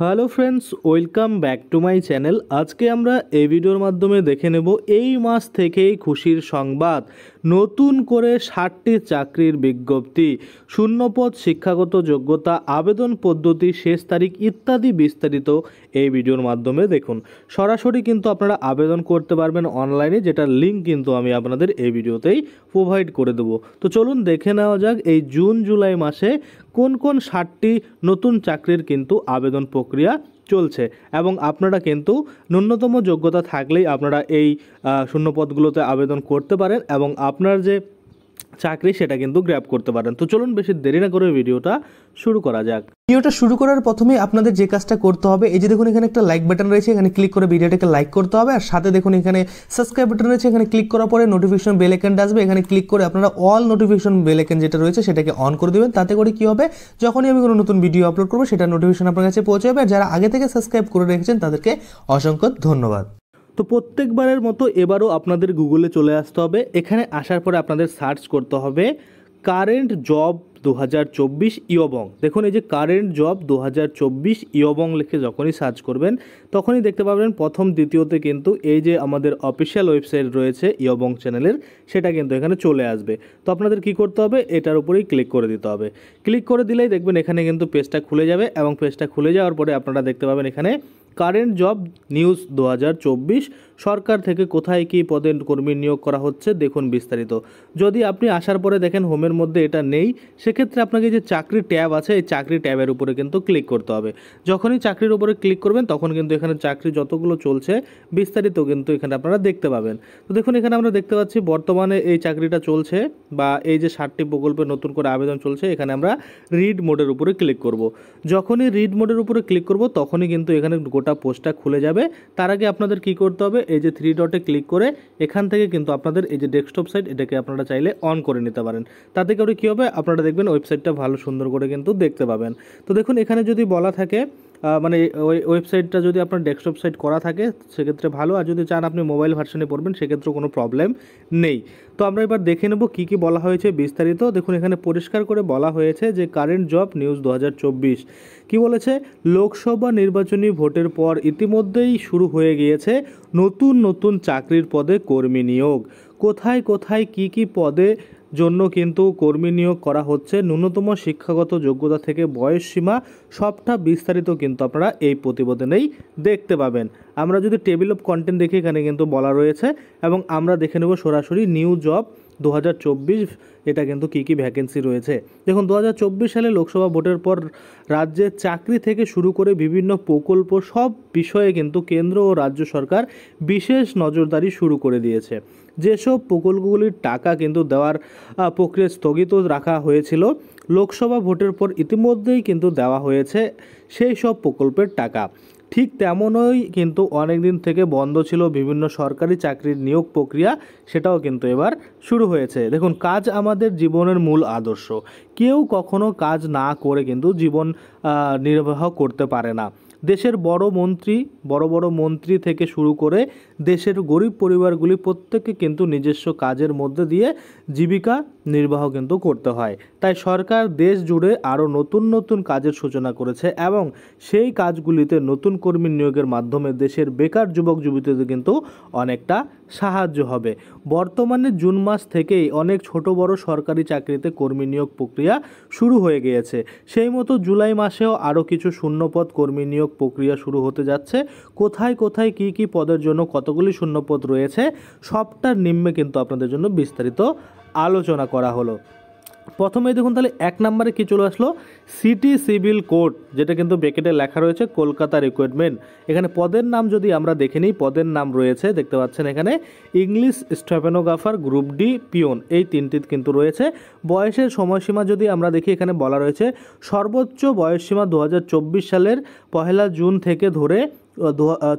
Hello friends, welcome back to my channel. আজকে আমরা এই ভিডিওর মাধ্যমে দেখে নেব এই মাস থেকেই খুশির সংবাদ, নতুন করে 60টি চাকরির বিজ্ঞপ্তি, শূন্যপদ, শিক্ষাগত যোগ্যতা, আবেদন পদ্ধতি, শেষ তারিখ ইত্যাদি বিস্তারিত এই ভিডিওর মাধ্যমে দেখুন। সরাসরি কিন্তু আপনারা আবেদন করতে পারবেন অনলাইনে, যেটার লিঙ্ক কিন্তু আমি আপনাদের এই ভিডিওতেই প্রোভাইড করে দেবো। তো চলুন দেখে নেওয়া যাক এই জুন জুলাই মাসে কোন কোন 60টি নতুন চাকরির কিন্তু আবেদন প্রক্রিয়া চলছে, এবং আপনারা কিন্তু ন্যূনতম যোগ্যতা থাকলেই আপনারা এই শূন্যপদগুলোতে আবেদন করতে পারেন এবং আপনার যে চাকরি সেটা কিন্তু গ্র্যাব করতে পারেন। তো চলুন বেশি দেরি না করে ভিডিওটা শুরু করা যাক। ভিডিওটা শুরু করার প্রথমে আপনাদের যে কাজটা করতে হবে, এই যে দেখুন এখানে একটা লাইক বাটন রয়েছে, এখানে ক্লিক করে ভিডিওটাকে লাইক করতে হবে। আর সাথে দেখুন এখানে সাবস্ক্রাইব বাটন রয়েছে, এখানে ক্লিক করার পরে নোটিফিকেশন বেল আইকনটা আসবে, এখানে ক্লিক করে আপনারা অল নোটিফিকেশন বেল আইকন যেটা রয়েছে সেটাকে অন করে দেবেন। তাতে করে কি হবে, যখনই আমি কোনো নতুন ভিডিও আপলোড করবো সেটা নোটিফিকেশন আপনার কাছে পৌঁছে যাবে। আর যারা আগে থেকে সাবস্ক্রাইব করে রেখেছেন তাদেরকে অসংখ্য ধন্যবাদ। তো প্রত্যেকবারের মতো এবারও আপনাদের গুগলে চলে আসতে হবে। এখানে আসার পরে আপনাদের সার্চ করতে হবে কারেন্ট জব 2024 ইয়বং। দেখুন এই যে কারেন্ট জব 2024 ইয়বং লিখে যখনই সার্চ করবেন তখনই দেখতে পাবেন প্রথম দ্বিতীয়তে কিন্তু এই যে আমাদের অফিসিয়াল ওয়েবসাইট রয়েছে ইয়বং চ্যানেলের, সেটা কিন্তু এখানে চলে আসবে। তো আপনাদের কি করতে হবে, এটার উপরেই ক্লিক করে দিতে হবে। ক্লিক করে দিলেই দেখবেন এখানে কিন্তু পেজটা খুলে যাবে, এবং পেজটা খুলে যাওয়ার পরে আপনারা দেখতে পাবেন এখানে কারেন্ট জব নিউজ 2024 সরকার থেকে কোথায় কী পদে কর্মী নিয়োগ করা হচ্ছে দেখুন বিস্তারিত। যদি আপনি আসার পরে দেখেন হোমের মধ্যে এটা নেই, সেক্ষেত্রে আপনাকে যে চাকরি ট্যাব আছে এই চাকরি ট্যাবের উপরে কিন্তু ক্লিক করতে হবে। যখনই চাকরির উপরে ক্লিক করবেন তখন কিন্তু এখানে চাকরি যতগুলো চলছে বিস্তারিত কিন্তু এখানে আপনারা দেখতে পাবেন। তো দেখুন এখানে আমরা দেখতে পাচ্ছি বর্তমানে এই চাকরিটা চলছে, বা এই যে 60টি প্রকল্পে নতুন করে আবেদন চলছে, এখানে আমরা রিড মোডের উপরে ক্লিক করব। যখনই রিড মোডের উপরে ক্লিক করব তখনই কিন্তু এখানে গোটা পোস্টটা খুলে যাবে। তার আগে আপনাদের কি করতে হবে, এই যে 3 ডটে ক্লিক করে এখান থেকে কিন্তু আপনাদের এই যে ডেস্কটপ সাইট এটাকে আপনারা চাইলে অন করে নিতে পারেন। তাতে করে কী হবে, আপনারা দেখবেন ওয়েবসাইটটা ভালো সুন্দর করে কিন্তু দেখতে পাবেন। তো দেখুন এখানে যদি বলা থাকে মানে ওই ওয়েবসাইটটা যদি আপনার ডেস্কটপ সাইট করা থাকে সেক্ষেত্রে ভালো, আর যদি চান আপনি মোবাইল ভার্সনে পড়বেন সেক্ষেত্রে কোনো প্রবলেম নেই। তো আমরা এবার দেখে নেব কী কী বলা হয়েছে বিস্তারিত। দেখুন এখানে পরিষ্কার করে বলা হয়েছে যে কারেন্ট জব নিউজ 2024 কি বলেছে, লোকসভা নির্বাচনী ভোটের পর ইতিমধ্যেই শুরু হয়ে গিয়েছে নতুন নতুন চাকরির পদে কর্মী নিয়োগ। কোথায় কোথায় কি কি পদে জন্য কিন্তু কর্মী নিয়োগ করা হচ্ছে, ন্যূনতম শিক্ষাগত যোগ্যতা থেকে বয়স সীমা, সবটা বিস্তারিত কিন্তু আপনারা এই প্রতিবেদনেই দেখতে পাবেন। আমরা যদি টেবিল অফ কন্টেন্ট দেখি এখানে কিন্তু বলা রয়েছে, এবং আমরা দেখে নেব সরাসরি নিউ জব 2024 এটা কিন্তু কী কী ভ্যাকেন্সি রয়েছে। দেখুন 2024 সালে লোকসভা ভোটের পর রাজ্যের চাকরি থেকে শুরু করে বিভিন্ন প্রকল্প সব বিষয়ে কিন্তু কেন্দ্র ও রাজ্য সরকার বিশেষ নজরদারি শুরু করে দিয়েছে। যেসব প্রকল্পগুলির টাকা কিন্তু দেওয়ার প্রক্রিয়া স্থগিত রাখা হয়েছিল, লোকসভা ভোটের পর ইতিমধ্যেই কিন্তু দেওয়া হয়েছে সেই সব প্রকল্পের টাকা। ঠিক তেমনই কিন্তু অনেক দিন থেকে বন্ধ ছিল বিভিন্ন সরকারি চাকরির নিয়োগ প্রক্রিয়া, সেটাও কিন্তু এবার শুরু হয়েছে। দেখুন কাজ আমাদের জীবনের মূল আদর্শ, কেউ কখনো কাজ না করে কিন্তু জীবন নির্বাহ করতে পারে না। দেশের বড় বড় মন্ত্রী থেকে শুরু করে দেশের গরিব পরিবারগুলি প্রত্যেককে কিন্তু নিজস্ব কাজের মধ্যে দিয়ে জীবিকা নির্বাহ কিন্তু করতে হয়। তাই সরকার দেশ জুড়ে আরও নতুন নতুন কাজের সূচনা করেছে, এবং সেই কাজগুলিতে নতুন কর্মী নিয়োগের মাধ্যমে দেশের বেকার যুবক যুবতীদের কিন্তু অনেকটা সাহায্য হবে। বর্তমানে জুন মাস থেকেই অনেক ছোট বড় সরকারি চাকরিতে কর্মী নিয়োগ প্রক্রিয়া শুরু হয়ে গিয়েছে। সেই মতো জুলাই মাসেও আরও কিছু শূন্যপদ কর্মী নিয়োগ প্রক্রিয়া শুরু হতে যাচ্ছে। কোথায় কোথায় কি কি পদের জন্য কতগুলি শূন্যপদ রয়েছে সবটার নিম্নে কিন্তু আপনাদের জন্য বিস্তারিত আলোচনা করা হলো। প্রথমেই দেখুন তাহলে 1 নম্বরে কি চলে আসলো, সিটি সিভিল কোড, যেটা কিন্তু ব্র্যাকেটে লেখা রয়েছে কলকাতা রিক্রুটমেন্ট। এখানে পদের নাম যদি আমরা দেখে নিই, পদের নাম রয়েছে দেখতে পাচ্ছেন এখানে English stenographer, group D, peon, এই 3টি কিন্তু রয়েছে। বয়সের সময়সীমা যদি আমরা দেখি এখানে বলা রয়েছে সর্বোচ্চ বয়সসীমা 2024 সালের 1 জুন থেকে ধরে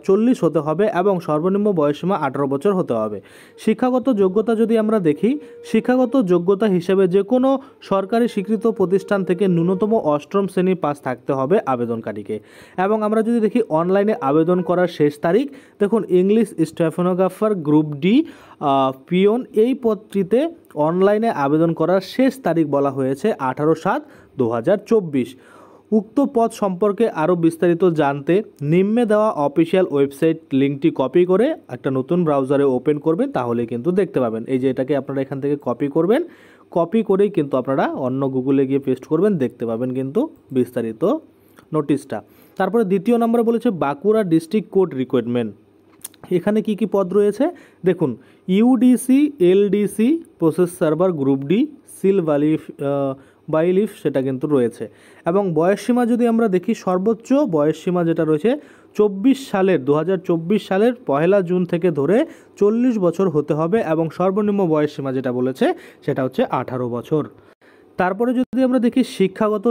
40 হতে হবে, এবং সর্বনিম্ন বয়সসীমা 18 বছর হতে হবে। শিক্ষাগত যোগ্যতা যদি আমরা দেখি, শিক্ষাগত যোগ্যতা হিসেবে যে কোনো সরকারি স্বীকৃত প্রতিষ্ঠান থেকে ন্যূনতম 8ম শ্রেণী পাস থাকতে হবে আবেদনকারীকে। এবং আমরা যদি দেখি অনলাইনে আবেদন করার শেষ তারিখ, দেখুন English stenographer, group D, peon, এই পদটিতে অনলাইনে আবেদন করার শেষ তারিখ বলা হয়েছে 18/7/2024। উক্ত পদ সম্পর্কে আরও বিস্তারিত জানতে নিম্নে দেওয়া অফিসিয়াল ওয়েবসাইট লিঙ্কটি কপি করে একটা নতুন ব্রাউজারে ওপেন করবেন, তাহলে কিন্তু দেখতে পাবেন। এই যে এটাকে আপনারা এখান থেকে কপি করবেন, কপি করেই কিন্তু আপনারা অন্য গুগলে গিয়ে পেস্ট করবেন, দেখতে পাবেন কিন্তু বিস্তারিত নোটিশটা। তারপরে দ্বিতীয় নম্বরে বলেছে বাঁকুড়া ডিস্ট্রিক্ট কোর্ট রিক্রুটমেন্ট। এখানে কি কি পদ রয়েছে দেখুন, UDC, LDC, process server, group D, seal bailiff সেটা কিন্তু রয়েছে। এবং বয়সসীমা যদি আমরা দেখি, সর্বোচ্চ বয়সসীমা যেটা রয়েছে 2024 সালের 1 জুন থেকে ধরে 40 বছর হতে হবে, এবং সর্বনিম্ন বয়সসীমা যেটা বলেছে সেটা হচ্ছে 18 বছর। তারপরে যদি আমরা দেখি শিক্ষাগত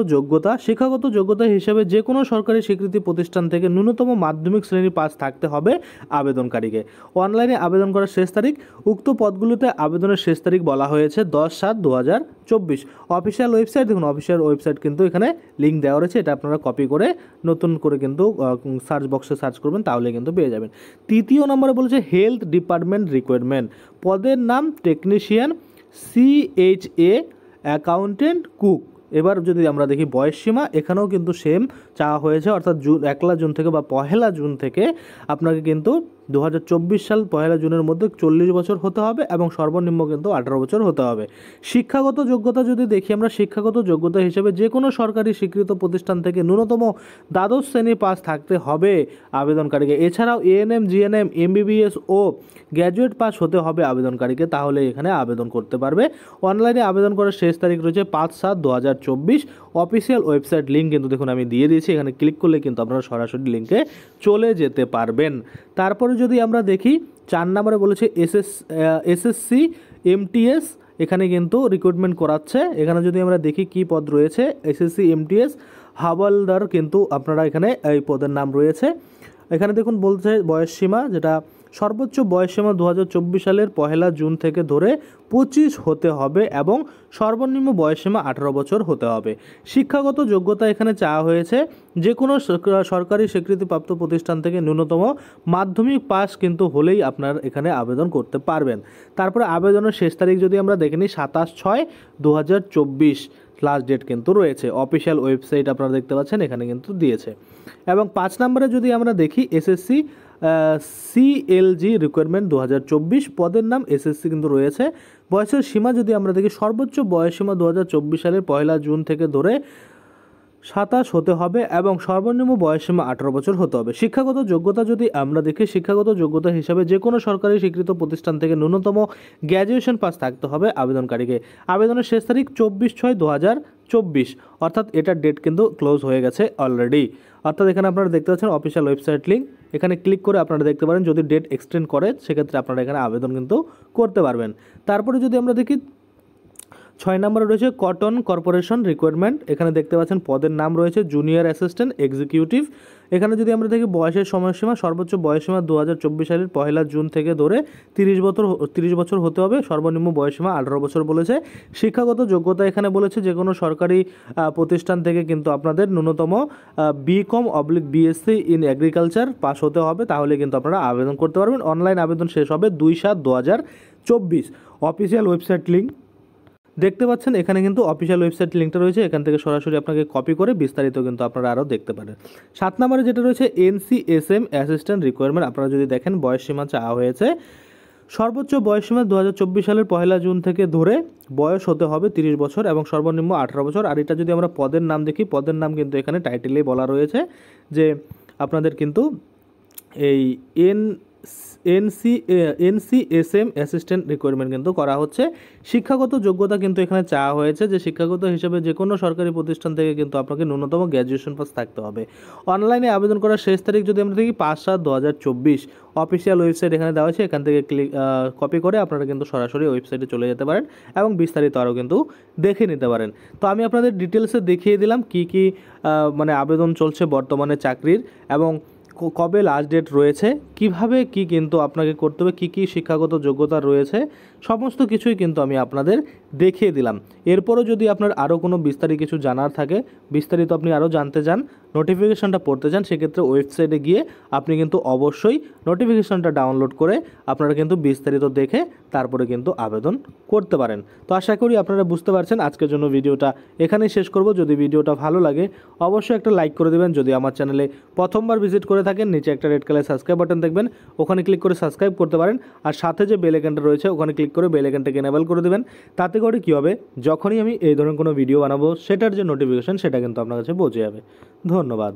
যোগ্যতা হিসেবে যে কোনো সরকারি স্বীকৃতি প্রতিষ্ঠান থেকে ন্যূনতম মাধ্যমিক শ্রেণী পাস থাকতে হবে আবেদনকারীকে। অনলাইনে আবেদন করার শেষ তারিখ, উক্ত পদগুলোতে আবেদনের শেষ তারিখ বলা হয়েছে 10/7/2024। অফিসিয়াল ওয়েবসাইট দেখুন, অফিসিয়াল ওয়েবসাইট কিন্তু এখানে লিঙ্ক দেওয়া রয়েছে, এটা আপনারা কপি করে নতুন করে কিন্তু সার্চ বক্সে সার্চ করবেন, তাহলে কিন্তু পেয়ে যাবেন। তৃতীয় নম্বরে বলেছে হেলথ ডিপার্টমেন্ট রিকোয়ারমেন্ট। পদের নাম টেকনিশিয়ান, CHA, অ্যাকাউন্টেন্ট, কুক। এবার যদি আমরা দেখি বয়সসীমা, এখানেও কিন্তু সেম চাওয়া হয়েছে, অর্থাৎ 1 জুন থেকে বা 1 জুন থেকে আপনাকে কিন্তু 2024 সাল 1 জুনের মধ্যে 40 বছর হতে হবে, এবং সর্বনিম্ন কিন্তু 18 বছর হতে হবে। শিক্ষাগত যোগ্যতা যদি দেখি আমরা, শিক্ষাগত যোগ্যতা হিসেবে যে কোনো সরকারি স্বীকৃত প্রতিষ্ঠান থেকে ন্যূনতম দ্বাদশ শ্রেণী পাস থাকতে হবে আবেদনকারীকে। এছাড়াও ANM, GNM, MBBS ও গ্র্যাজুয়েট পাস হতে হবে আবেদনকারীকে, তাহলে এখানে আবেদন করতে পারবে। অনলাইনে আবেদন করার শেষ তারিখ রয়েছে 5/7/2024। অফিসিয়াল ওয়েবসাইট লিঙ্ক কিন্তু দেখুন আমি দিয়ে দিয়েছি, এখানে ক্লিক করলে কিন্তু আপনারা সরাসরি লিঙ্কে চলে যেতে পারবেন। তারপরে যদি আমরা দেখি 4 নম্বরে বলেছে SSC MTS, এখানে কিন্তু রিক্রুটমেন্ট করাচ্ছে। এখানে যদি আমরা দেখি কি পদ রয়েছে, SSC MTS হাওয়ালদার কিন্তু আপনারা এখানে এই পদের নাম রয়েছে। এখানে দেখুন বলছে বয়সসীমা, যেটা সর্বোচ্চ বয়সসীমা 2024 সালের 1 জুন থেকে ধরে 25 হতে হবে, এবং সর্বনিম্ন বয়সসীমা 18 বছর হতে হবে। শিক্ষাগত যোগ্যতা এখানে চাওয়া হয়েছে যে কোনো সরকারি স্বীকৃতিপ্রাপ্ত প্রতিষ্ঠান থেকে ন্যূনতম মাধ্যমিক পাস কিন্তু হলেই আপনার এখানে আবেদন করতে পারবেন। তারপরে আবেদনের শেষ তারিখ যদি আমরা দেখে নিই 27/6/2024 লাস্ট ডেট কিন্তু রয়েছে। অফিসিয়াল ওয়েবসাইট আপনারা দেখতে পাচ্ছেন এখানে কিন্তু দিয়েছে। এবং 5 নম্বরে যদি আমরা দেখি SSC CLG রিকোয়ারমেন্ট 2024, পদের নাম SSC কিন্তু রয়েছে। বয়সের সীমা যদি আমরা দেখি, সর্বোচ্চ বয়সসীমা 2024 সালের 1 জুন থেকে ধরে 27 হতে হবে, এবং সর্বনিম্ন বয়সসীমা 18 বছর হতে হবে। শিক্ষাগত যোগ্যতা যদি আমরা দেখি, শিক্ষাগত যোগ্যতা হিসাবে যে কোনো সরকারি স্বীকৃত প্রতিষ্ঠান থেকে ন্যূনতম গ্র্যাজুয়েশন পাস থাকতে হবে আবেদনকারীকে। আবেদনের শেষ তারিখ 24/6/2024, অর্থাৎ এটার ডেট কিন্তু ক্লোজ হয়ে গেছে অলরেডি। অর্থাৎ এখানে আপনারা দেখতে পাচ্ছেন অফিসিয়াল ওয়েবসাইট লিঙ্ক, এখানে ক্লিক করে আপনারা দেখতে পারেন যদি ডেট এক্সটেন্ড করে সেক্ষেত্রে আপনারা এখানে আবেদন কিন্তু করতে পারবেন। তারপরে যদি আমরা দেখি 6 নম্বরে রয়েছে কটন কর্পোরেশন রিকোয়ারমেন্ট। এখানে দেখতে পাচ্ছেন পদের নাম রয়েছে জুনিয়র অ্যাসিস্ট্যান্ট এক্সিকিউটিভ। এখানে যদি আমরা দেখি বয়সের সময়সীমা, সর্বোচ্চ বয়সসীমা 2024 সালের 1 জুন থেকে ধরে 30 বছর হতে হবে, সর্বনিম্ন বয়সসীমা 18 বছর বলেছে। শিক্ষাগত যোগ্যতা এখানে বলেছে যে কোনো সরকারি প্রতিষ্ঠান থেকে কিন্তু আপনাদের ন্যূনতম BCom/BSc ইন এগ্রিকালচার পাস হতে হবে, তাহলে কিন্তু আপনারা আবেদন করতে পারবেন। অনলাইন আবেদন শেষ হবে 2/7/2024। অফিসিয়াল ওয়েবসাইট লিঙ্ক দেখতে পাচ্ছেন, এখানে কিন্তু অফিসিয়াল ওয়েবসাইট লিঙ্কটা রয়েছে, এখান থেকে সরাসরি আপনাকে কপি করে বিস্তারিত কিন্তু আপনারা আরও দেখতে পারেন। 7 নম্বরে যেটা রয়েছে NCSM অ্যাসিস্ট্যান্ট রিকোয়ারমেন্ট। আপনারা যদি দেখেন বয়সসীমা চাওয়া হয়েছে, সর্বোচ্চ বয়সসীমা 2024 সালের 1 জুন থেকে ধরে বয়স হতে হবে 30 বছর, এবং সর্বনিম্ন 18 বছর। আর এটা যদি আমরা পদের নাম দেখি, পদের নাম কিন্তু এখানে টাইটেলেই বলা রয়েছে যে আপনাদের কিন্তু এই NCSM অ্যাসিস্ট্যান্ট রিকোয়ারমেন্ট কিন্তু করা হচ্ছে। শিক্ষাগত যোগ্যতা কিন্তু এখানে চাওয়া হয়েছে যে শিক্ষাগত হিসেবে যে কোনো সরকারি প্রতিষ্ঠান থেকে কিন্তু আপনাকে ন্যূনতম গ্র্যাজুয়েশন পাস থাকতে হবে। অনলাইনে আবেদন করার শেষ তারিখ যদি আমরা দেখি 5/7/2024। অফিসিয়াল ওয়েবসাইট এখানে দেওয়া হয়েছে, এখান থেকে কপি করে আপনারা কিন্তু সরাসরি ওয়েবসাইটে চলে যেতে পারেন এবং বিস্তারিত আরও কিন্তু দেখে নিতে পারেন। তো আমি আপনাদের ডিটেলসে দেখিয়ে দিলাম কি কি মানে আবেদন চলছে বর্তমানে চাকরির, এবং কবে লাস্ট ডেট রয়েছে, কিভাবে কি কিন্তু আপনাকে করতে হবে, কী কী শিক্ষাগত যোগ্যতা রয়েছে, সমস্ত কিছুই কিন্তু আমি আপনাদের দেখিয়ে দিলাম। এরপরও যদি আপনার আরও কোনো বিস্তারিত কিছু জানার থাকে, বিস্তারিত আপনি আরও জানতে চান, নোটিফিকেশনটা পড়তে চান সেক্ষেত্রে ওয়েবসাইটে গিয়ে আপনি কিন্তু অবশ্যই নোটিফিকেশনটা ডাউনলোড করে আপনারা কিন্তু বিস্তারিত দেখে তারপরে কিন্তু আবেদন করতে পারেন। তো আশা করি আপনারা বুঝতে পারছেন। আজকের জন্য ভিডিওটা এখানেই শেষ করব। যদি ভিডিওটা ভালো লাগে অবশ্যই একটা লাইক করে দেবেন। যদি আমার চ্যানেলে প্রথমবার ভিজিট করে থাকেন নিচে একটা রেড কালার সাবস্ক্রাইব বাটন দেখবেন, ওখানে ক্লিক করে সাবস্ক্রাইব করতে পারেন। আর সাথে যে বেল আইকনটা রয়েছে ওখানে ক্লিক করে বেল আইকনটাকে এনেবল করে দেবেন। তাতে করে কী হবে, যখনই আমি এই ধরনের কোনো ভিডিও বানাবো সেটার যে নোটিফিকেশন সেটা কিন্তু আপনার কাছে পৌঁছে যাবে। ধন্যবাদ।